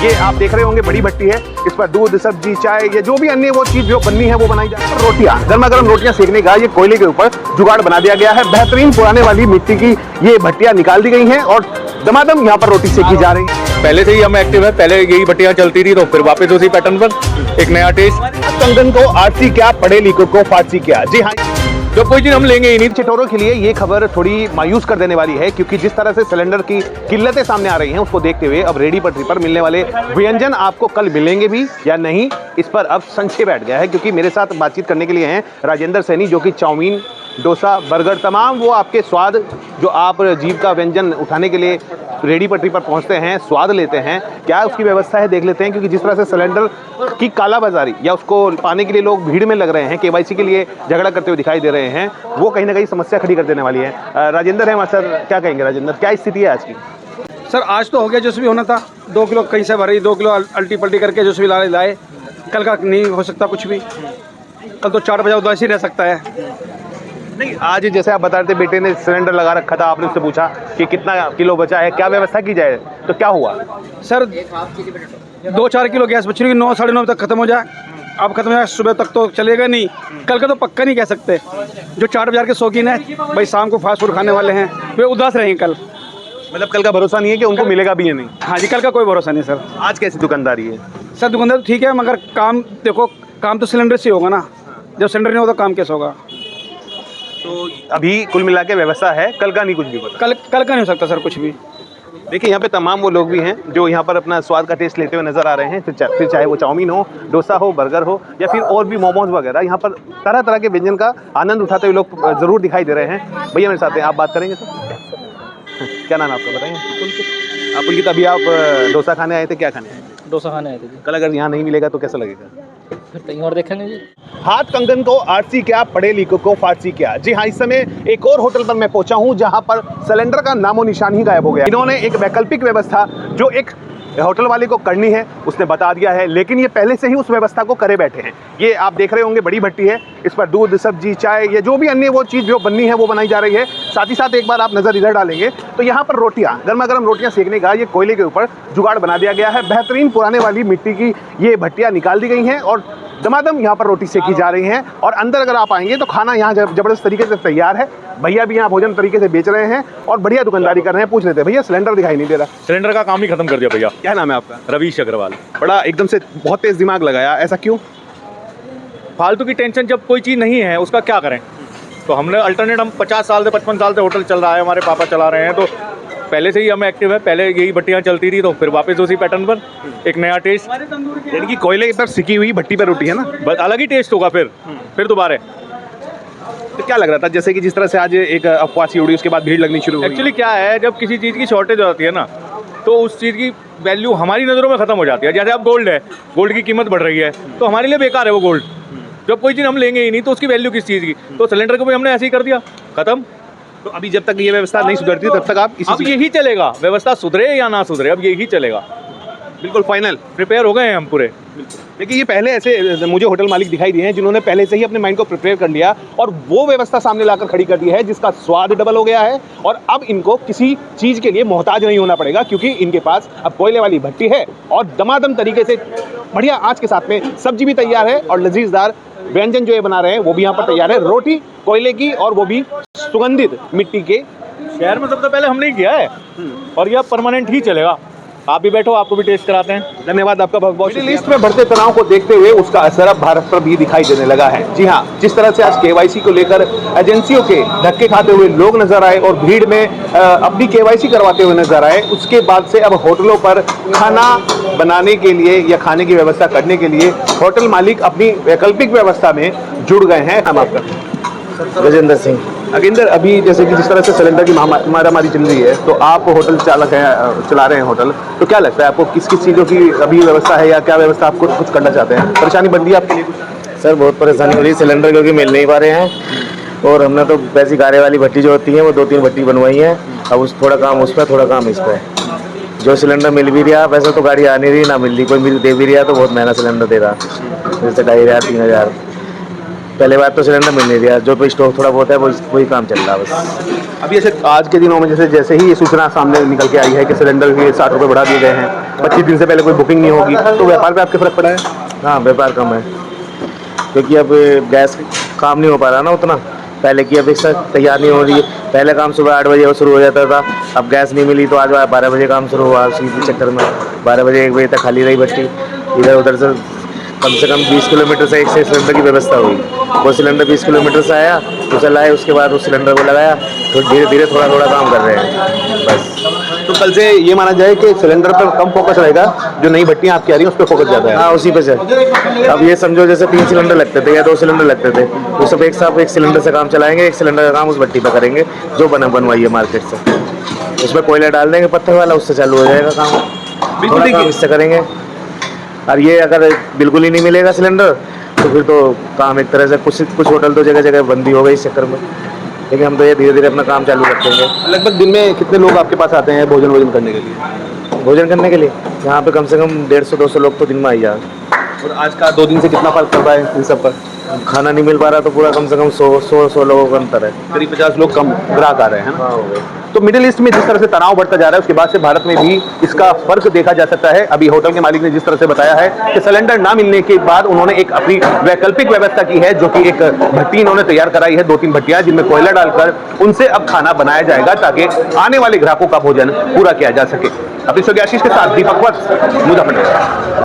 ये आप देख रहे होंगे बड़ी भट्टी है, इस पर दूध, सब्जी, चाय या जो भी अन्य वो चीज जो बननी है वो बनाई जाती है। रोटियां, गर्मा गर्म रोटियां सेकने का ये कोयले के ऊपर जुगाड़ बना दिया गया है। बेहतरीन पुराने वाली मिट्टी की ये भट्टियां निकाल दी गई हैं और दमादम यहाँ पर रोटी सेकी जा रही है। पहले से ही हम एक्टिव है, पहले यही भट्टियां चलती थी तो फिर वापस उसी पैटर्न पर एक नया टेस्ट। कंगन को आरसी क्या, पढ़े लिखों को फारसी क्या। जी हाँ, जो कोई चीज हम लेंगे ही नहीं। चिटोरों के लिए ये खबर थोड़ी मायूस कर देने वाली है, क्योंकि जिस तरह से सिलेंडर की किल्लतें सामने आ रही हैं उसको देखते हुए अब रेडी पटरी पर मिलने वाले व्यंजन आपको कल मिलेंगे भी या नहीं, इस पर अब संशय बैठ गया है। क्योंकि मेरे साथ बातचीत करने के लिए हैं राजेंद्र सैनी, जो कि चाउमीन, डोसा, बर्गर, तमाम वो आपके स्वाद जो आप जीव का व्यंजन उठाने के लिए रेडी पटरी पर पहुंचते हैं, स्वाद लेते हैं, क्या उसकी व्यवस्था है देख लेते हैं। क्योंकि जिस तरह से सिलेंडर की कालाबाजारी या उसको पाने के लिए लोग भीड़ में लग रहे हैं, केवाईसी के लिए झगड़ा करते हुए दिखाई दे रहे हैं, वो कहीं ना कहीं समस्या खड़ी कर देने वाली है। राजेंद्र है हमारे सर, क्या कहेंगे राजेंद्र, क्या स्थिति है आज की? सर आज तो हो गया, जो भी होना था 2 किलो कहीं से भरी, 2 किलो अल्टी पल्टी करके जो भी लाए। कल का नहीं हो सकता कुछ भी, कल तो 4 बजे उदास ही रह सकता है। नहीं, आज जैसे आप बता रहे थे बेटे ने सिलेंडर लगा रखा था, आपने उससे पूछा कि कितना किलो बचा है, क्या व्यवस्था की जाए, तो क्या हुआ? सर 2-4 किलो गैस बच रही है, 9 साढ़े 9 तक खत्म हो जाए। अब खत्म हो जाए, सुबह तक तो चलेगा नहीं, कल का तो पक्का नहीं कह सकते। जो चाट बाजार के शौकीन है भाई, शाम को फास्ट फूड खाने वाले हैं, वे उदास रहेंगे कल। मतलब कल का भरोसा नहीं है कि उनको मिलेगा भी या नहीं? हाँ जी, कल का कोई भरोसा नहीं सर। आज कैसी दुकानदारी है? सर दुकानदार तो ठीक है, मगर काम देखो, काम तो सिलेंडर से होगा ना, जब सिलेंडर नहीं होगा तो काम कैसे होगा? तो अभी कुल मिला के व्यवस्था है, कल का नहीं कुछ भी पता? कल का नहीं हो सकता सर कुछ भी। देखिए यहाँ पे तमाम वो लोग भी हैं जो यहाँ पर अपना स्वाद का टेस्ट लेते हुए नजर आ रहे हैं। फिर चाहे वो चाउमीन हो, डोसा हो, बर्गर हो या फिर और भी मोमोज वगैरह, यहाँ पर तरह तरह के व्यंजन का आनंद उठाते हुए लोग जरूर दिखाई दे रहे हैं। भैया मेरे साथ हैं, आप बात करेंगे सर? क्या नाम है आपका, बताएंगे? आप उनकी तभी आप डोसा खाने आए थे, क्या खाने आए थे? डोसा खाने आए थे जी। कल अगर यहाँ नहीं मिलेगा तो कैसा लगेगा? फिर कहीं और देखेंगे जी। हाथ कंगन को आरसी क्या, पढ़े लिखों को फारसी क्या। जी हाँ, इस समय एक और होटल पर मैं पहुंचा हूं जहां पर सिलेंडर का नामो निशान ही गायब हो गया। इन्होंने एक वैकल्पिक व्यवस्था जो एक होटल वाले को करनी है उसने बता दिया है, लेकिन ये पहले से ही उस व्यवस्था को करे बैठे हैं। ये आप देख रहे होंगे बड़ी भट्टी है, इस पर दूध, सब्जी, चाय या जो भी अन्य वो चीज़ जो बननी है वो बनाई जा रही है। साथ ही साथ एक बार आप नज़र इधर डालेंगे तो यहाँ पर रोटियाँ, गर्मा गर्म रोटियाँ सेकने का ये कोयले के ऊपर जुगाड़ बना दिया गया है। बेहतरीन पुराने वाली मिट्टी की ये भट्टियाँ निकाल दी गई हैं और दमादम यहाँ पर रोटी सेकी जा रही हैं। और अंदर अगर आप आएंगे तो खाना यहाँ जबरदस्त तरीके से तैयार है। भैया भी यहाँ भोजन तरीके से बेच रहे हैं और बढ़िया दुकानदारी कर रहे हैं। पूछ लेते हैं, भैया सिलेंडर दिखाई नहीं दे रहा? सिलेंडर का काम ही खत्म कर दिया भैया। क्या नाम है आपका? रवीश अग्रवाल। बड़ा एकदम से बहुत तेज दिमाग लगाया, ऐसा क्यों? फालतू की टेंशन, जब कोई चीज़ नहीं है उसका क्या करें, तो हमने अल्टरनेट, हम 50 साल से 55 साल से होटल चल रहा है, हमारे पापा चला रहे हैं, तो पहले से ही हम एक्टिव है, पहले यही भट्टियां चलती थी तो फिर वापस उसी पैटर्न पर एक नया टेस्ट। यानी कि कोयले की तरफ सिकी हुई भट्टी पर रोटी है ना, बस अलग ही टेस्ट होगा फिर दोबारा। तो क्या लग रहा था जैसे कि जिस तरह से आज एक अफवाह सी उड़ी, उसके बाद भीड़ लगनी शुरू हुई? एक्चुअली क्या है, जब किसी चीज़ की शॉर्टेज हो जाती है ना, तो उस चीज़ की वैल्यू हमारी नज़रों में ख़त्म हो जाती है। जैसे अब गोल्ड है, गोल्ड की कीमत बढ़ रही है तो हमारे लिए बेकार है वो गोल्ड। जब कोई चीज़ हम लेंगे ही नहीं तो उसकी वैल्यू किस चीज़ की? तो सिलेंडर को भी हमने ऐसे ही कर दिया, ख़त्म। तो अभी जब तक ये व्यवस्था नहीं सुधरती तब तक आप अब यही चलेगा, व्यवस्था सुधरे या ना सुधरे अब यही चलेगा। बिल्कुल फाइनल प्रिपेयर हो गए हैं हम पूरे। देखिए ये पहले ऐसे मुझे होटल मालिक दिखाई दिए हैं जिन्होंने पहले से ही अपने माइंड को प्रिपेयर कर लिया और वो व्यवस्था सामने लाकर खड़ी कर दी है जिसका स्वाद डबल हो गया है। और अब इनको किसी चीज़ के लिए मोहताज नहीं होना पड़ेगा, क्योंकि इनके पास अब कोयले वाली भट्टी है और दमादम तरीके से बढ़िया आँच के साथ में सब्जी भी तैयार है और लजीजदार व्यंजन जो ये बना रहे हैं वो भी यहाँ पर तैयार है। रोटी कोयले की और वो भी सुगंधित मिट्टी के। शहर में सबसे पहले हमने ही किया है और यह परमानेंट ही चलेगा। आप भी बैठो, आपको भी टेस्ट कराते हैं। धन्यवाद आपका बहुत बहुत। लिस्ट में बढ़ते तनाव को देखते हुए उसका असर अब भारत पर भी दिखाई देने लगा है। जी हाँ, जिस तरह से आज केवाईसी को लेकर एजेंसियों के धक्के खाते हुए लोग नजर आए और भीड़ में अपनी केवाईसी करवाते हुए नजर आए, उसके बाद से अब होटलों पर खाना बनाने के लिए या खाने की व्यवस्था करने के लिए होटल मालिक अपनी वैकल्पिक व्यवस्था में जुड़ गए हैं। हम आपका राजेंद्र सिंह। अगिंदर, अभी जैसे कि जिस तरह से सिलेंडर की मारामारी चल रही है, तो आप होटल चालक हैं, चला रहे हैं होटल, तो क्या लगता है आपको किस किस चीज़ों की अभी व्यवस्था है या क्या व्यवस्था आप कुछ करना चाहते हैं? परेशानी बन रही है आपके लिए कुछ? सर बहुत परेशानी हो रही है, सिलेंडर क्योंकि मिल नहीं पा रहे हैं और हमने तो वैसी गारे वाली भट्टी जो होती है वो 2-3 भट्टी बनवाई है। अब उस थोड़ा काम उस पर, थोड़ा काम इस पर। जो सिलेंडर मिल भी रहा, वैसे तो गाड़ी आ नहीं रही, ना मिल रही, कोई मिल दे भी रहा तो बहुत महंगा सिलेंडर दे रहा, जैसे 2500-3000। पहले बात तो सिलेंडर मिल नहीं रहा, जो कोई स्टॉक थोड़ा बहुत है वही काम चल रहा है बस। अभी ऐसे आज के दिनों में जैसे ही ये सूचना सामने निकल के आई है कि सिलेंडर के 60 रुपये बढ़ा दिए गए हैं, 25 दिन से पहले कोई बुकिंग नहीं होगी, तो व्यापार पे आपके फर्क पड़ा है? हाँ, व्यापार कम है क्योंकि अब गैस काम नहीं हो पा रहा ना उतना, पहले की अपेक्षा तैयार नहीं हो रही है। पहले काम सुबह 8 बजे शुरू हो जाता था, अब गैस नहीं मिली तो आज 12 बजे काम शुरू हुआ। उसी चक्कर में 12 बजे 1 बजे तक खाली रही भट्टी। इधर उधर से कम 20 किलोमीटर से एक से सिलेंडर की व्यवस्था हुई। वो सिलेंडर 20 किलोमीटर से आया तो चलाए, उसके बाद उस सिलेंडर को लगाया, तो धीरे धीरे थोड़ा काम कर रहे हैं बस। तो कल से ये माना जाए कि सिलेंडर पर कम फोकस रहेगा, जो नई भट्टियाँ आपकी आ रही हैं उस पर फोकस ज़्यादा है? हाँ, उसी पे से। अब ये समझो जैसे 3 सिलेंडर लगते थे या 2 सिलेंडर लगते थे, वो सब एक साथ एक सिलेंडर से काम चलाएंगे, एक सिलेंडर का काम उस भट्टी पे करेंगे जो बनवाई है मार्केट से। उसमें कोयला डाल देंगे पत्थर वाला, उससे चालू हो जाएगा काम। बिल्कुल ठीक है, इससे करेंगे। और ये अगर बिल्कुल ही नहीं मिलेगा सिलेंडर तो फिर तो काम एक तरह से कुछ होटल तो जगह जगह बंदी हो गई इस चक्कर में, लेकिन हम तो ये धीरे धीरे अपना काम चालू रखेंगे। लगभग दिन में कितने लोग आपके पास आते हैं भोजन करने के लिए? भोजन करने के लिए यहाँ पे कम से कम 150-200 लोग तो दिन में आ जाए। और आज का 2 दिन से कितना फर्क पड़ रहा है इन सब पर? खाना नहीं मिल पा रहा तो पूरा कम से कम 100 लोगों का अंतर है। करीब 50 लोग कम ग्राहक आ रहे हैं ना? हाँ, हो गए। तो मिडिल ईस्ट में जिस तरह से तनाव बढ़ता जा रहा है, उसके बाद से भारत में भी इसका फर्क देखा जा सकता है। अभी होटल के मालिक ने जिस तरह से बताया है कि सिलेंडर ना मिलने के बाद उन्होंने एक अपनी वैकल्पिक व्यवस्था की है, जो कि एक भट्टी इन्होंने तैयार कराई है, 2-3 भट्टियां जिनमें कोयला डालकर उनसे अब खाना बनाया जाएगा ताकि आने वाले ग्राहकों का भोजन पूरा किया जा सके। अपनी आशीष के साथ दीपक वत्स, मुजफ्फरनगर।